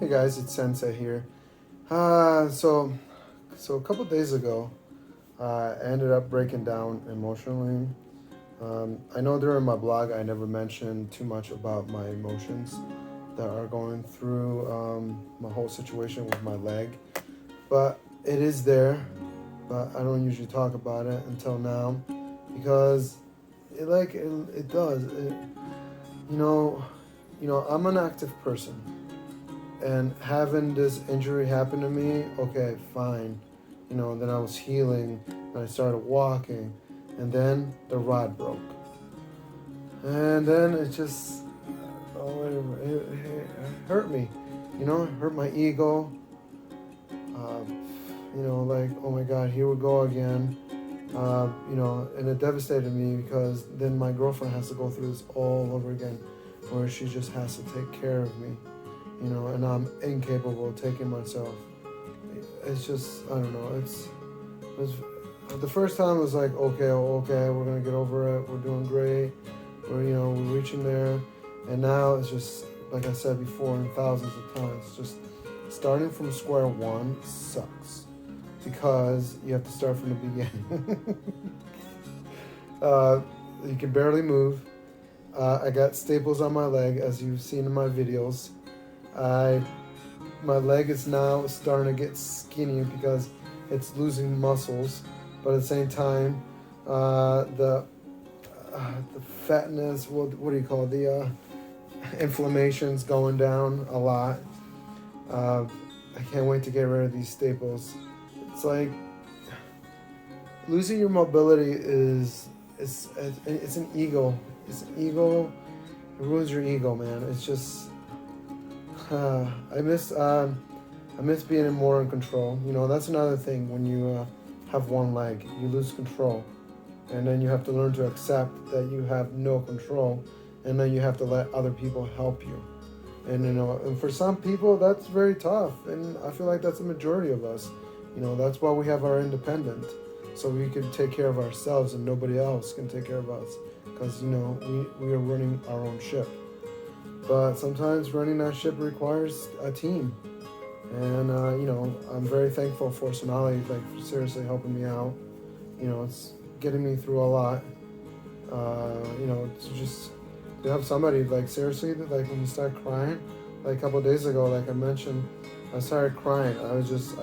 Hey guys, it's SenSay here. So a couple days ago, I ended up breaking down emotionally. I know during my blog I never mentioned too much about my emotions that are going through my whole situation with my leg, but it is there. But I don't usually talk about it until now because it does. You know, I'm an active person. And having this injury happen to me, okay, fine. Then I was healing, and I started walking, and then the rod broke. And then it just, it hurt me. It hurt my ego. Like, oh my God, here we go again. And it devastated me because then my girlfriend has to go through this all over again, where she just has to take care of me. And I'm incapable of taking myself. It's just, I don't know, it's the first time it was like, okay, we're gonna get over it, we're doing great, we're reaching there, and now it's just, like I said before, in thousands of times, just starting from square one sucks, because you have to start from the beginning. You can barely move. I got staples on my leg, as you've seen in my videos. My leg is now starting to get skinny because it's losing muscles, but at the same time, the fatness, what do you call it? The inflammation's going down a lot. I can't wait to get rid of these staples. It's like losing your mobility it's an ego. It's an ego. It ruins your ego, man. It's just. I miss being more in control. That's another thing. When you have one leg, you lose control, and then you have to learn to accept that you have no control, and then you have to let other people help you. And and for some people that's very tough, and I feel like that's the majority of us. That's why we have our independent, so we can take care of ourselves, and nobody else can take care of us, because we are running our own ship. But sometimes running that ship requires a team. And, I'm very thankful for Sonali, for seriously helping me out. It's getting me through a lot. To have somebody, seriously, when you start crying, a couple of days ago, like I mentioned, I started crying. I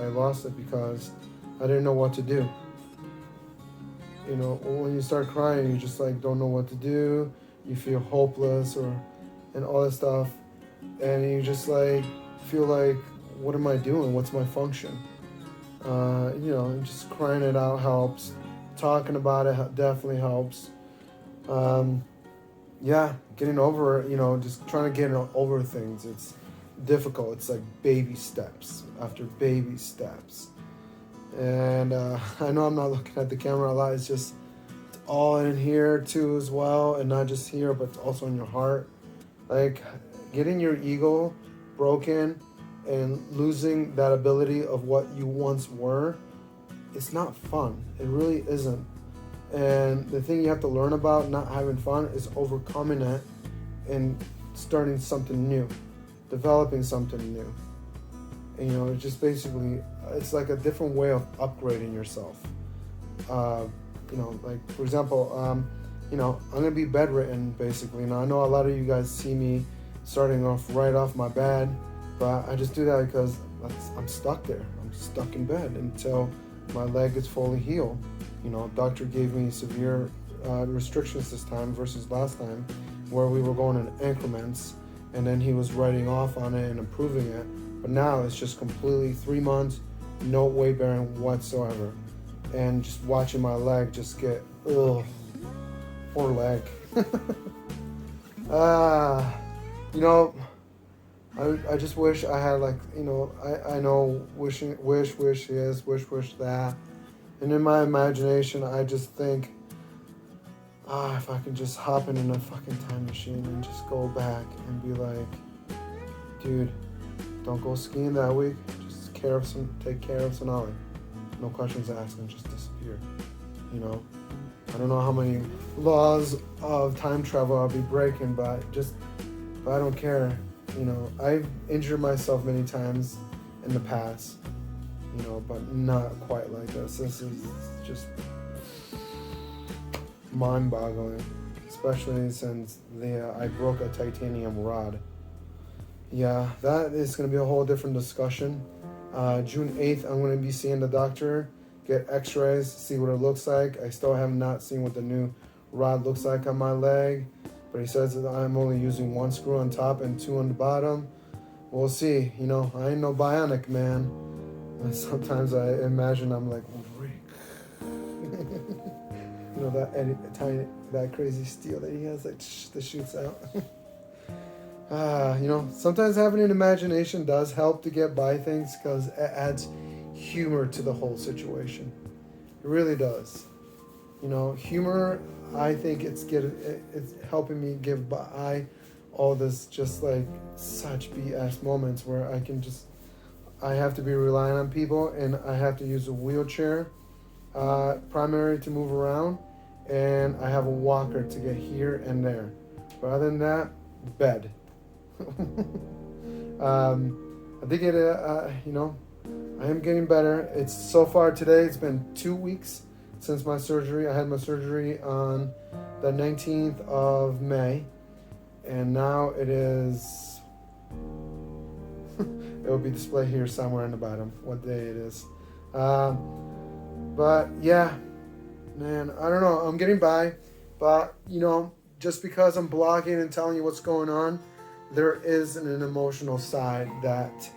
lost it because I didn't know what to do. When you start crying, you just, don't know what to do. You feel hopeless and all that stuff, and you just feel like, what am I doing? What's my function? And just crying it out helps. Talking about it definitely helps. Getting over it, just trying to get over things. It's difficult. It's like baby steps after baby steps. And I know I'm not looking at the camera a lot. It's all in here too as well, and not just here, but also in your heart. Getting your ego broken and losing that ability of what you once were, it's not fun. It really isn't. And the thing you have to learn about not having fun is overcoming it and starting something new, developing something new. And it's just basically, it's like a different way of upgrading yourself. For example, I'm going to be bedridden, basically. Now, I know a lot of you guys see me starting off right off my bed, but I just do that because I'm stuck there. I'm stuck in bed until my leg is fully healed. Doctor gave me severe restrictions this time versus last time, where we were going in increments, and then he was writing off on it and improving it. But now it's just completely 3 months, no weight bearing whatsoever. And just watching my leg just get, ugh. Poor leg. I just wish I had I know wish this, wish that. And in my imagination, I just think, if I can just hop in a fucking time machine and just go back and be like, dude, don't go skiing that week. Just take care of Sonali. No questions asked, and just disappear. I don't know how many laws of time travel I'll be breaking, but I don't care. You know, I've injured myself many times in the past, you know, but not quite like this. This is just mind-boggling, especially since I broke a titanium rod. Yeah, that is going to be a whole different discussion. June 8th, I'm going to be seeing the doctor, get x-rays, see what it looks like. I still have not seen what the new rod looks like on my leg, but he says that I'm only using 1 screw on top and 2 on the bottom. We'll see. You know, I ain't no bionic man. And sometimes I imagine I'm like Rick. You know, that crazy steel that he has that shoots out. You know, sometimes having an imagination does help to get by things because it adds humor to the whole situation. It really does. You know, humor, I think it's helping me get by all this just like such BS moments where I have to be relying on people and I have to use a wheelchair primary to move around, and I have a walker to get here and there. But other than that, bed. I think you know, I am getting better. It's so far today, it's been 2 weeks since my surgery. I had my surgery on the 19th of May, and now it is, it will be displayed here somewhere in the bottom what day it is. But yeah, man, I don't know. I'm getting by, but you know, just because I'm blogging and telling you what's going on, there is an emotional side that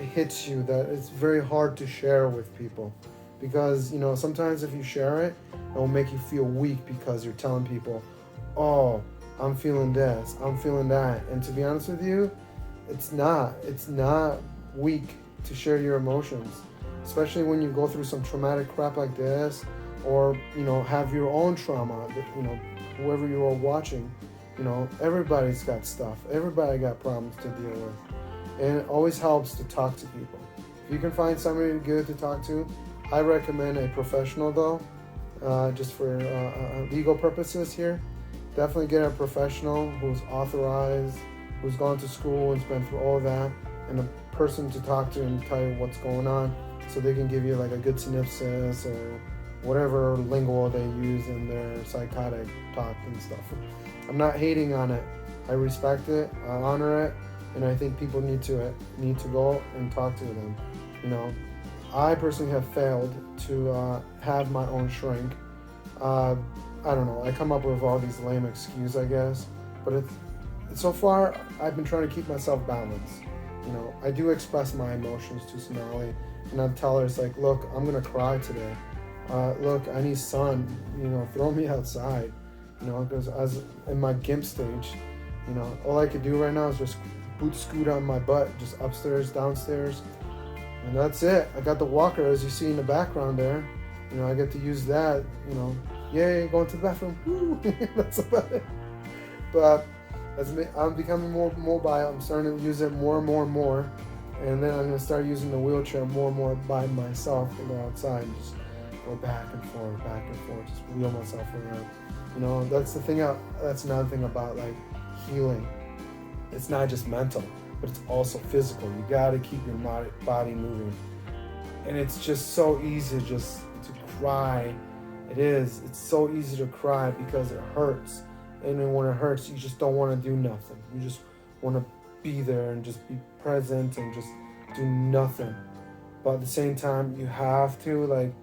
hits you that it's very hard to share with people, because you know, sometimes if you share it, it will make you feel weak because you're telling people, oh, I'm feeling this, I'm feeling that. And to be honest with you, it's not weak to share your emotions, especially when you go through some traumatic crap like this, or you know, have your own trauma. You know, whoever you are watching, you know, everybody's got stuff. Everybody got problems to deal with. And it always helps to talk to people. If you can find somebody good to talk to, I recommend a professional though, just for legal purposes here. Definitely get a professional who's authorized, who's gone to school and been through all that, and a person to talk to and tell you what's going on, so they can give you like a good synopsis or whatever lingo they use in their psychotic talk and stuff. I'm not hating on it. I respect it, I honor it, and I think people need to go and talk to them. You know, I personally have failed to have my own shrink. I don't know. I come up with all these lame excuses, I guess, but so far I've been trying to keep myself balanced. You know, I do express my emotions to Sonali, and I tell her, it's like, look, I'm gonna cry today. Look, I need sun. You know, throw me outside. You know, because as in my GIMP stage, you know, all I could do right now is just boot scoot on my butt, just upstairs, downstairs, and that's it. I got the walker, as you see in the background there. You know, I get to use that. You know, yay, going to the bathroom. Woo. That's about it. But as I'm becoming more mobile, I'm starting to use it more and more and more, and then I'm gonna start using the wheelchair more and more by myself to go outside and just go back and forth, just wheel myself around. You know, that's the thing. That's another thing about like healing. It's not just mental, but it's also physical. You gotta keep your body moving, and it's just so easy just to cry. It is. It's so easy to cry because it hurts, and then when it hurts, you just don't want to do nothing. You just want to be there and just be present and just do nothing. But at the same time, you have to like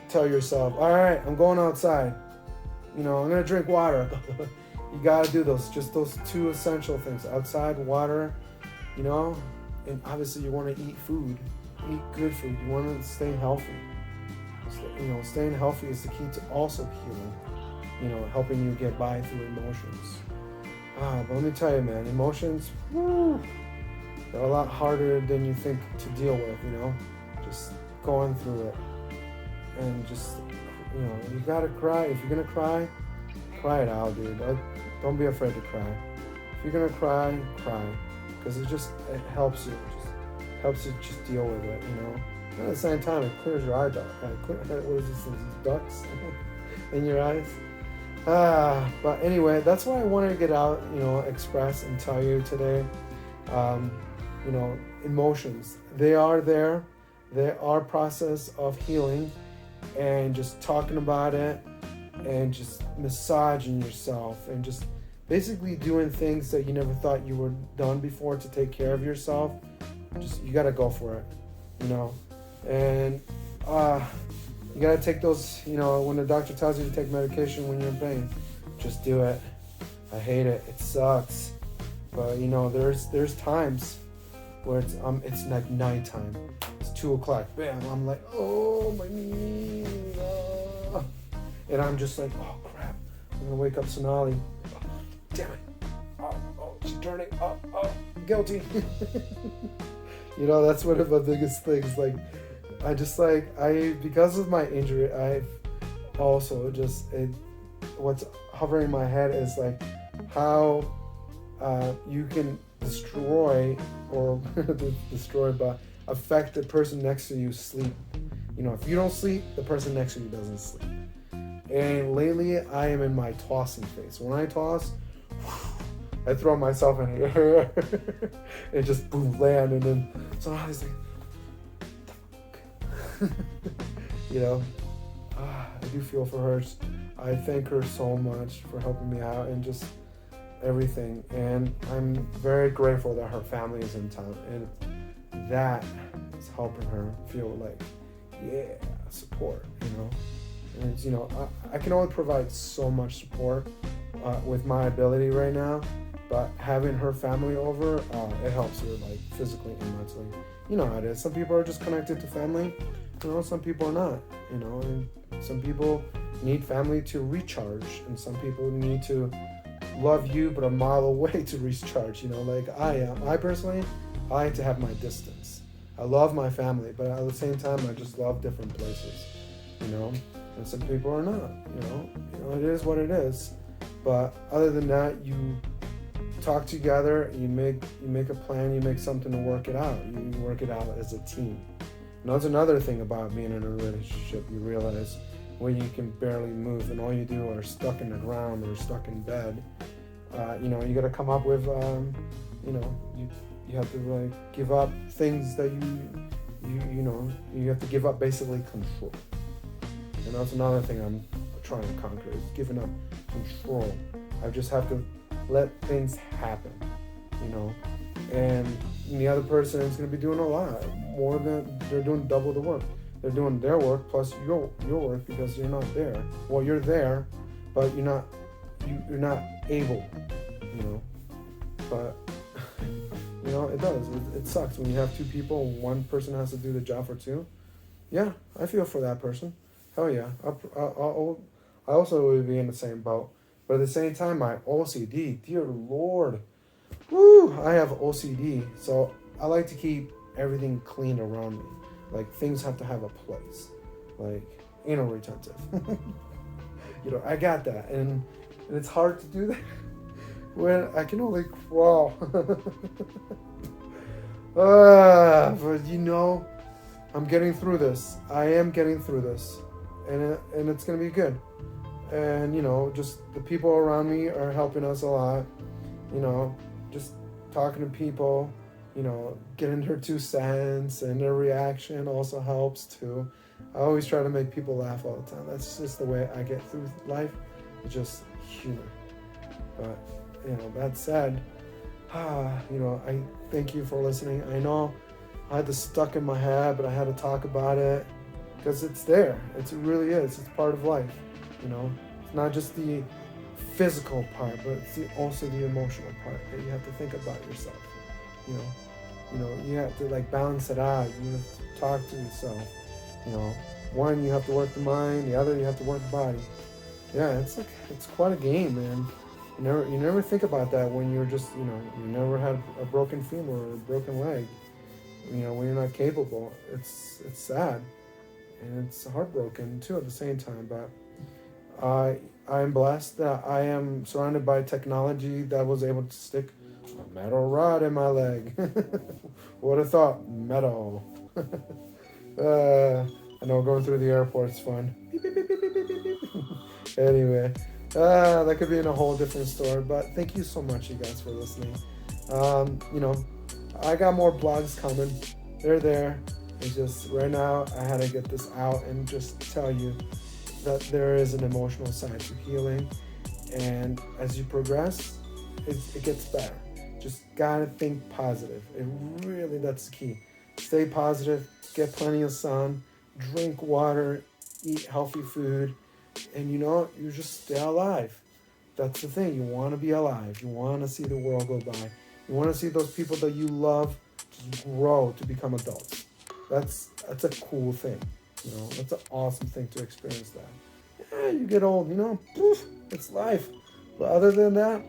tell yourself, all right, I'm going outside. You know, I'm gonna drink water. You gotta do those 2 essential things: outside, water. You know, and obviously you want to eat food, eat good food. You want to stay healthy. You know, staying healthy is the key to also healing. You know, helping you get by through emotions. But let me tell you, man, emotions, woo, they're a lot harder than you think to deal with. You know, just going through it, and just, you know, you gotta cry. If you're gonna cry it out, dude. Don't be afraid to cry. If you're gonna cry, because it helps you. It just helps you just deal with it. You know. And at the same time, it clears your eye duct. What is this? These ducts in your eyes. But anyway, that's what I wanted to get out, express and tell you today. Um, Emotions, they are there. They are process of healing, and just talking about it and just massaging yourself and just basically doing things that you never thought you were done before to take care of yourself. Just, you gotta go for it, and you gotta take those, when the doctor tells you to take medication when you're in pain, just do it. I hate it. It sucks. But there's times where it's like nighttime. It's 2:00. Bam! I'm like, oh, my knee. And I'm just like, oh crap! I'm gonna wake up Sonali. Oh, damn it! Oh, she's turning. Oh, guilty. That's one of the biggest things. Like, because of my injury, I've also what's hovering in my head is like how you can destroy but affect the person next to you sleep. If you don't sleep, the person next to you doesn't sleep. And lately, I am in my tossing phase. When I toss, I throw myself in the air and just boom, land, and then so I was like, what the fuck? I do feel for her. I thank her so much for helping me out and just everything. And I'm very grateful that her family is in town, and that is helping her feel like, support, And it's, I can only provide so much support with my ability right now, but having her family over, it helps her like physically and mentally. You know how it is. Some people are just connected to family, some people are not, and some people need family to recharge, and some people need to love you but a mile away to recharge, like I am. I personally, I like to have my distance. I love my family, but at the same time, I just love different places, and some people are not, it is what it is. But other than that, you talk together, you make a plan, you make something to work it out. You work it out as a team. And that's another thing about being in a relationship. You realize when you can barely move and all you do are stuck in the ground or stuck in bed, you got to come up with, you have to like give up things that you have to give up basically control. And that's another thing I'm trying to conquer is giving up control. I just have to let things happen, and the other person is going to be doing a lot more than they're doing double the work. They're doing their work plus your work because you're not there. Well, you're there, but you're not able, But it does. It sucks when you have two people and one person has to do the job for two. Yeah, I feel for that person. Hell yeah. I also would be in the same boat. But at the same time, my OCD, dear Lord, I have OCD. So I like to keep everything clean around me. Like, things have to have a place. Like, anal retentive. I got that. And it's hard to do that when I can only crawl. But I'm getting through this. I am getting through this. And it's going to be good. And, just the people around me are helping us a lot. Just talking to people, getting their 2 cents and their reaction also helps too. I always try to make people laugh all the time. That's just the way I get through life. It's just humor. But, that said, I thank you for listening. I know I had this stuck in my head, but I had to talk about it because it's there. It really is. It's part of life. It's not just the physical part, but it's also the emotional part that you have to think about yourself. You have to like balance it out. You have to talk to yourself. One, you have to work the mind. The other, you have to work the body. Yeah, it's quite a game, man. You never think about that when you're just, you never had a broken femur or a broken leg. When you're not capable, it's sad, and it's heartbroken too at the same time. But I'm blessed that I am surrounded by technology that was able to stick a metal rod in my leg. Would have thought metal. I know going through the airport's fun. Anyway, That could be in a whole different story. But thank you so much, you guys, for listening. You know, I got more blogs coming. They're there. It's just right now I had to get this out and just tell you that there is an emotional side to healing, and as you progress, it gets better. Just gotta think positive. It really, that's the key. Stay positive. Get plenty of sun. Drink water. Eat healthy food, and you know, you just stay alive. That's the thing. You want to be alive. You want to see the world go by. You want to see those people that you love just grow to become adults. That's a cool thing. You know, that's an awesome thing to experience that. Yeah, you get old, you know, poof, it's life. But other than that,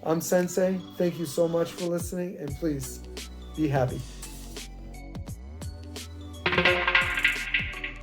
I'm SenSay. Thank you so much for listening, and please be happy.